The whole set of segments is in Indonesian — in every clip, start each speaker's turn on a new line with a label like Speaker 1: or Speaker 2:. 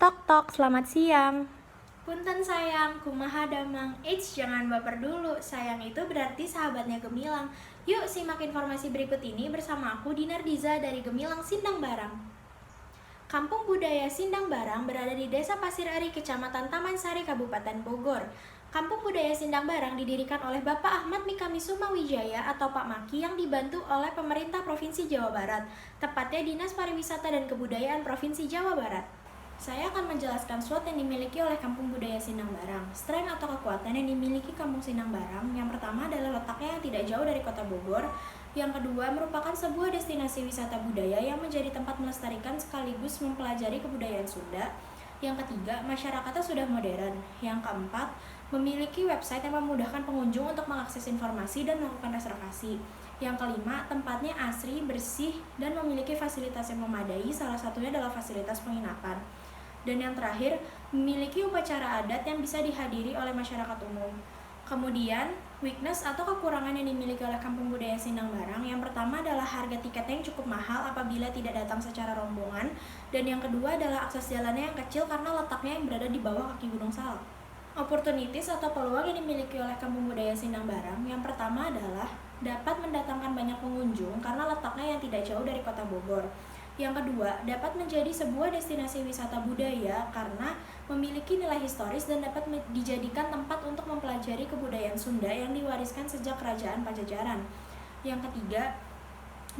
Speaker 1: Tok tok, selamat siang.
Speaker 2: Punten sayang, kumaha damang. Eits, jangan baper dulu. Sayang itu berarti sahabatnya Gemilang. Yuk simak informasi berikut ini bersama aku Dinar Diza dari Gemilang Sindang Barang. Kampung Budaya Sindang Barang berada di Desa Pasir Ari, Kecamatan Taman Sari, Kabupaten Bogor. Kampung Budaya Sindang Barang didirikan oleh Bapak Ahmad Mikami Sumawijaya atau Pak Maki yang dibantu oleh pemerintah Provinsi Jawa Barat, tepatnya Dinas Pariwisata dan Kebudayaan Provinsi Jawa Barat. Saya akan menjelaskan SWOT yang dimiliki oleh Kampung Budaya Sindang Barang. Strength atau kekuatan yang dimiliki Kampung Sindang Barang, yang pertama adalah letaknya yang tidak jauh dari kota Bogor. Yang kedua, merupakan sebuah destinasi wisata budaya yang menjadi tempat melestarikan sekaligus mempelajari kebudayaan Sunda. Yang ketiga, masyarakatnya sudah modern. Yang keempat, memiliki website yang memudahkan pengunjung untuk mengakses informasi dan melakukan reservasi. Yang kelima, tempatnya asri, bersih, dan memiliki fasilitas yang memadai, salah satunya adalah fasilitas penginapan. Dan yang terakhir, memiliki upacara adat yang bisa dihadiri oleh masyarakat umum. Kemudian, weakness atau kekurangan yang dimiliki oleh Kampung Budaya Sindang Barang, yang pertama adalah harga tiketnya yang cukup mahal apabila tidak datang secara rombongan, dan yang kedua adalah akses jalannya yang kecil karena letaknya yang berada di bawah kaki Gunung Salak. Opportunities atau peluang yang dimiliki oleh Kampung Budaya Sindang Barang, yang pertama adalah dapat mendatangkan banyak pengunjung karena letaknya yang tidak jauh dari kota Bogor. Yang kedua, dapat menjadi sebuah destinasi wisata budaya karena memiliki nilai historis dan dapat dijadikan tempat untuk mempelajari kebudayaan Sunda yang diwariskan sejak Kerajaan Pajajaran. Yang ketiga,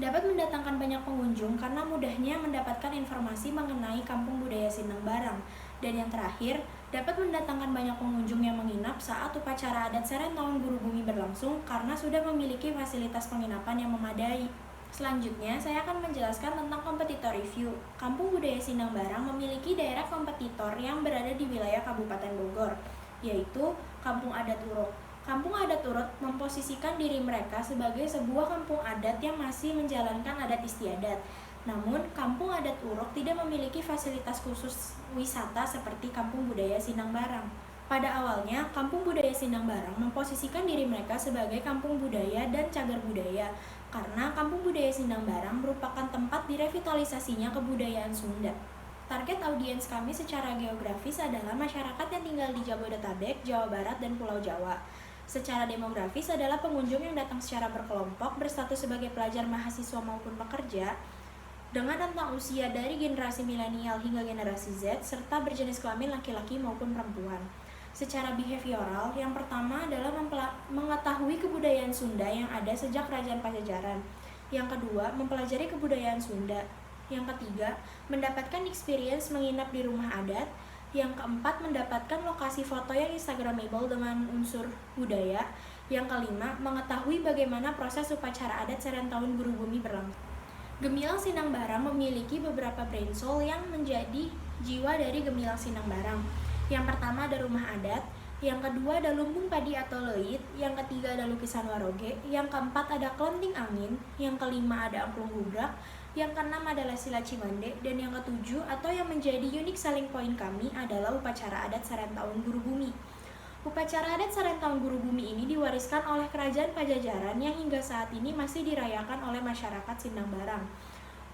Speaker 2: dapat mendatangkan banyak pengunjung karena mudahnya mendapatkan informasi mengenai Kampung Budaya Sindang Barang. Dan yang terakhir, dapat mendatangkan banyak pengunjung yang menginap saat upacara adat Seren Tahun Guru Bumi berlangsung karena sudah memiliki fasilitas penginapan yang memadai. Selanjutnya, saya akan menjelaskan tentang kompetitor review. Kampung Budaya Sindang Barang memiliki daerah kompetitor yang berada di wilayah Kabupaten Bogor, yaitu Kampung Adat Uruk. Kampung Adat Uruk memposisikan diri mereka sebagai sebuah kampung adat yang masih menjalankan adat istiadat. Namun, Kampung Adat Uruk tidak memiliki fasilitas khusus wisata seperti Kampung Budaya Sindang Barang. Pada awalnya, Kampung Budaya Sindang Barang memposisikan diri mereka sebagai kampung budaya dan cagar budaya, karena Kampung Budaya Sindang Barang merupakan tempat direvitalisasinya kebudayaan Sunda. Target audiens kami secara geografis adalah masyarakat yang tinggal di Jabodetabek, Jawa Barat, dan Pulau Jawa. Secara demografis adalah pengunjung yang datang secara berkelompok berstatus sebagai pelajar, mahasiswa, maupun pekerja, dengan rentang usia dari generasi milenial hingga generasi Z, serta berjenis kelamin laki-laki maupun perempuan. Secara behavioral, yang pertama adalah mengetahui kebudayaan Sunda yang ada sejak Kerajaan Pajajaran. Yang kedua, mempelajari kebudayaan Sunda. Yang ketiga, mendapatkan experience menginap di rumah adat. Yang keempat, mendapatkan lokasi foto yang instagramable dengan unsur budaya. Yang kelima, mengetahui bagaimana proses upacara adat Seren Tahun Guru Bumi berlangsung. Gemilang Sindang Barang memiliki beberapa brain soul yang menjadi jiwa dari Gemilang Sindang Barang. Yang pertama ada rumah adat, yang kedua ada lumbung padi atau leit, yang ketiga ada lukisan waroge, yang keempat ada kelenting angin, yang kelima ada angklung gubrak, yang keenam adalah silat cimande, dan yang ketujuh atau yang menjadi unique selling point kami adalah upacara adat Seren Tahun Guru Bumi. Upacara adat Seren Tahun Guru Bumi ini diwariskan oleh Kerajaan Pajajaran yang hingga saat ini masih dirayakan oleh masyarakat Sindang Barang.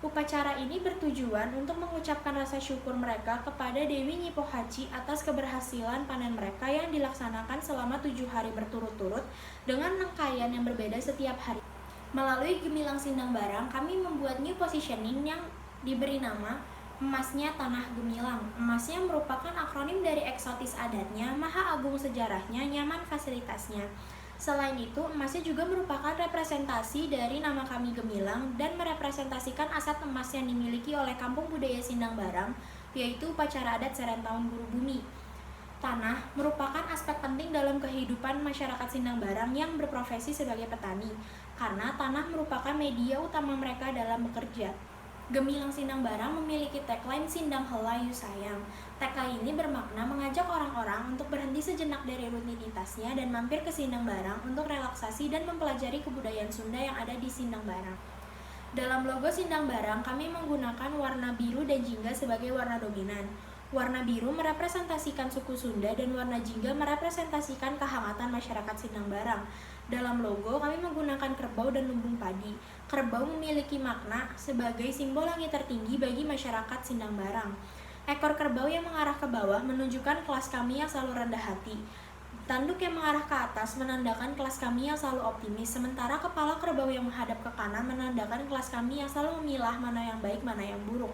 Speaker 2: Upacara ini bertujuan untuk mengucapkan rasa syukur mereka kepada Dewi Nyi Pohaci atas keberhasilan panen mereka yang dilaksanakan selama 7 hari berturut-turut dengan rangkaian yang berbeda setiap hari. Melalui Gemilang Sindang Barang, kami membuat new positioning yang diberi nama Emasnya Tanah Gemilang. Emasnya merupakan akronim dari eksotis adatnya, maha agung sejarahnya, nyaman fasilitasnya. Selain itu, emasnya juga merupakan representasi dari nama kami Gemilang dan merepresentasikan aset emas yang dimiliki oleh Kampung Budaya Sindang Barang, yaitu upacara adat Seren Tahun Guru Bumi. Tanah merupakan aspek penting dalam kehidupan masyarakat Sindang Barang yang berprofesi sebagai petani, karena tanah merupakan media utama mereka dalam bekerja. Gemilang Sindang Barang memiliki tagline Sindang Heula Yu Sayang. Tagline ini bermakna mengajak orang-orang untuk berhenti sejenak dari rutinitasnya dan mampir ke Sindang Barang untuk relaksasi dan mempelajari kebudayaan Sunda yang ada di Sindang Barang. Dalam logo Sindang Barang, kami menggunakan warna biru dan jingga sebagai warna dominan. Warna biru merepresentasikan suku Sunda dan warna jingga merepresentasikan kehangatan masyarakat Sindang Barang. Dalam logo, kami menggunakan kerbau dan lumbung padi. Kerbau memiliki makna sebagai simbol langit tertinggi bagi masyarakat Sindang Barang. Ekor kerbau yang mengarah ke bawah menunjukkan kelas kami yang selalu rendah hati. Tanduk yang mengarah ke atas menandakan kelas kami yang selalu optimis, sementara kepala kerbau yang menghadap ke kanan menandakan kelas kami yang selalu memilah mana yang baik, mana yang buruk.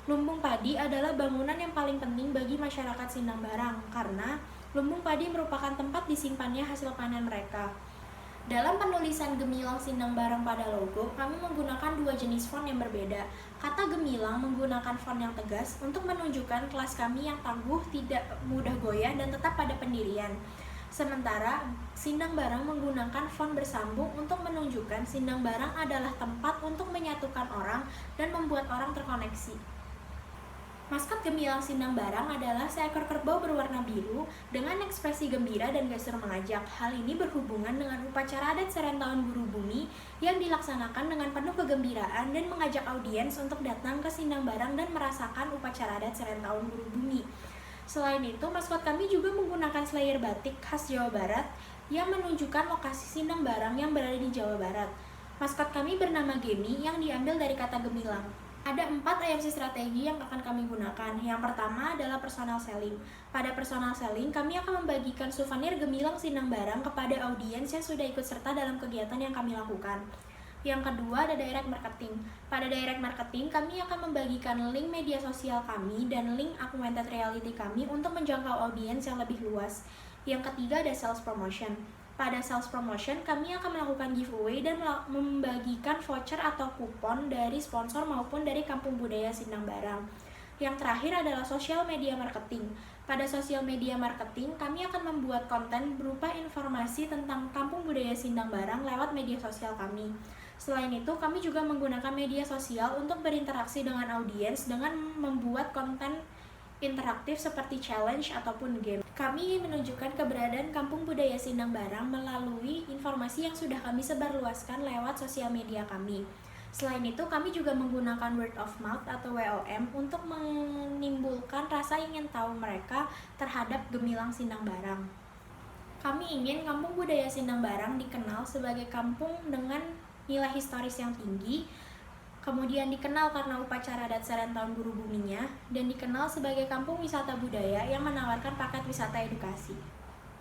Speaker 2: Lumbung padi adalah bangunan yang paling penting bagi masyarakat Sindang Barang, karena lumbung padi merupakan tempat disimpannya hasil panen mereka. Dalam penulisan Gemilang Sindang Barang pada logo, kami menggunakan dua jenis font yang berbeda. Kata Gemilang menggunakan font yang tegas untuk menunjukkan kelas kami yang tangguh, tidak mudah goyah, dan tetap pada pendirian. Sementara Sindang Barang menggunakan font bersambung untuk menunjukkan Sindang Barang adalah tempat untuk menyatukan orang dan membuat orang terkoneksi. Maskot Gemilang Sindang Barang adalah seekor kerbau berwarna biru dengan ekspresi gembira dan gestur mengajak. Hal ini berhubungan dengan upacara adat Serentahun Guru Bumi yang dilaksanakan dengan penuh kegembiraan dan mengajak audiens untuk datang ke Sindang Barang dan merasakan upacara adat Serentahun Guru Bumi. Selain itu, maskot kami juga menggunakan slayer batik khas Jawa Barat yang menunjukkan lokasi Sindang Barang yang berada di Jawa Barat. Maskot kami bernama Gemi yang diambil dari kata gemilang. Ada 4 IMC strategi yang akan kami gunakan. Yang pertama adalah personal selling. Pada personal selling, kami akan membagikan souvenir Gemilang Sindang Barang kepada audiens yang sudah ikut serta dalam kegiatan yang kami lakukan. Yang kedua ada direct marketing. Pada direct marketing, kami akan membagikan link media sosial kami dan link augmented reality kami untuk menjangkau audiens yang lebih luas. Yang ketiga ada sales promotion. Pada sales promotion, kami akan melakukan giveaway dan membagikan voucher atau kupon dari sponsor maupun dari Kampung Budaya Sindang Barang. Yang terakhir adalah social media marketing. Pada social media marketing, kami akan membuat konten berupa informasi tentang Kampung Budaya Sindang Barang lewat media sosial kami. Selain itu, kami juga menggunakan media sosial untuk berinteraksi dengan audiens dengan membuat konten interaktif seperti challenge ataupun game. Kami ingin menunjukkan keberadaan Kampung Budaya Sindang Barang melalui informasi yang sudah kami sebarluaskan lewat sosial media kami. Selain itu, kami juga menggunakan word of mouth atau WOM untuk menimbulkan rasa ingin tahu mereka terhadap Gemilang Sindang Barang. Kami ingin Kampung Budaya Sindang Barang dikenal sebagai kampung dengan nilai historis yang tinggi, kemudian dikenal karena upacara adat Serentahun Guru Buminya, dan dikenal sebagai kampung wisata budaya yang menawarkan paket wisata edukasi.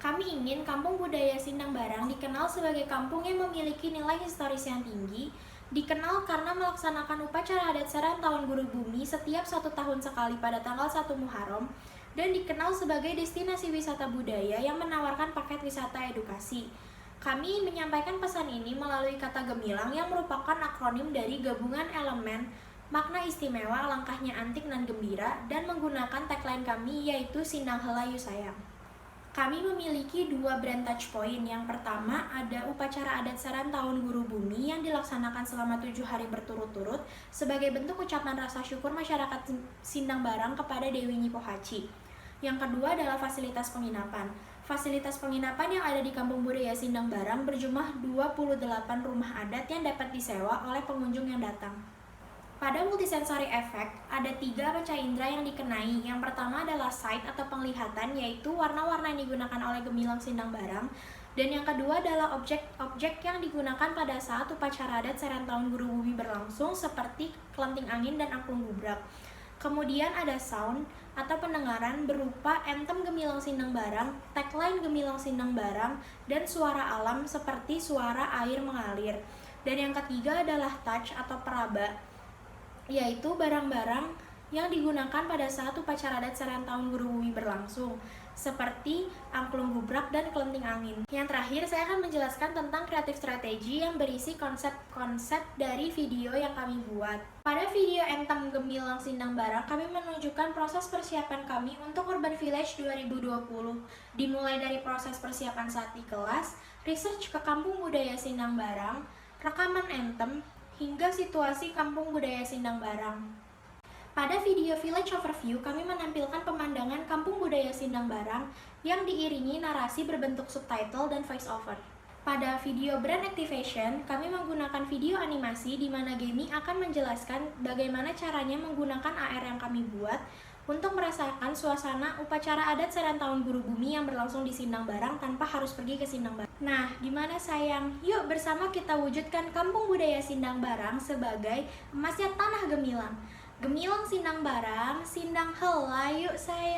Speaker 2: Kami ingin Kampung Budaya Sindang Barang dikenal sebagai kampung yang memiliki nilai historis yang tinggi, dikenal karena melaksanakan upacara adat Serentahun Guru Bumi setiap 1 tahun sekali pada tanggal 1 Muharram, dan dikenal sebagai destinasi wisata budaya yang menawarkan paket wisata edukasi. Kami menyampaikan pesan ini melalui kata Gemilang yang merupakan akronim dari gabungan elemen makna istimewa, langkahnya antik dan gembira, dan menggunakan tagline kami yaitu Sindang Heula Yu Sayang. Kami memiliki 2 brand touchpoint. Yang pertama ada upacara adat Serentahun Guru Bumi yang dilaksanakan selama 7 hari berturut-turut sebagai bentuk ucapan rasa syukur masyarakat Sindang Barang kepada Dewi Nyi Pohaci. Yang kedua adalah fasilitas penginapan. Fasilitas penginapan yang ada di Kampung Budaya Sindang Barang berjumlah 28 rumah adat yang dapat disewa oleh pengunjung yang datang. Pada multisensory effect, ada 3 panca indera yang dikenai. Yang pertama adalah sight atau penglihatan, yaitu warna-warna yang digunakan oleh Gemilang Sindang Barang. Dan yang kedua adalah objek-objek yang digunakan pada saat upacara adat Serentahun Guru Bumi berlangsung seperti kelenting angin dan angklung gubrak. Kemudian ada sound atau pendengaran berupa anthem Gemilang Sindang Barang, tagline Gemilang Sindang Barang, dan suara alam seperti suara air mengalir. Dan yang ketiga adalah touch atau peraba, yaitu barang-barang yang digunakan pada saat upacara adat Serentahun Guru Bumi berlangsung, seperti angklung gubrak dan kelenting angin. Yang terakhir, saya akan menjelaskan tentang kreatif strategi yang berisi konsep-konsep dari video yang kami buat. Pada video anthem Gemilang Sindang Barang, kami menunjukkan proses persiapan kami untuk Urban Village 2020, dimulai dari proses persiapan saat di kelas, research ke Kampung Budaya Sindang Barang, rekaman anthem, hingga situasi Kampung Budaya Sindang Barang. Pada video Village Overview, kami menampilkan pemandangan Kampung Budaya Sindang Barang yang diiringi narasi berbentuk subtitle dan voice over. Pada video Brand Activation, kami menggunakan video animasi di mana Gemi akan menjelaskan bagaimana caranya menggunakan AR yang kami buat untuk merasakan suasana upacara adat Serentahun Guru Bumi yang berlangsung di Sindang Barang tanpa harus pergi ke Sindang Barang. Nah, gimana sayang? Yuk bersama kita wujudkan Kampung Budaya Sindang Barang sebagai emasnya tanah Gemilang. Gemilang sindang barang, sindang heula yuk sayang.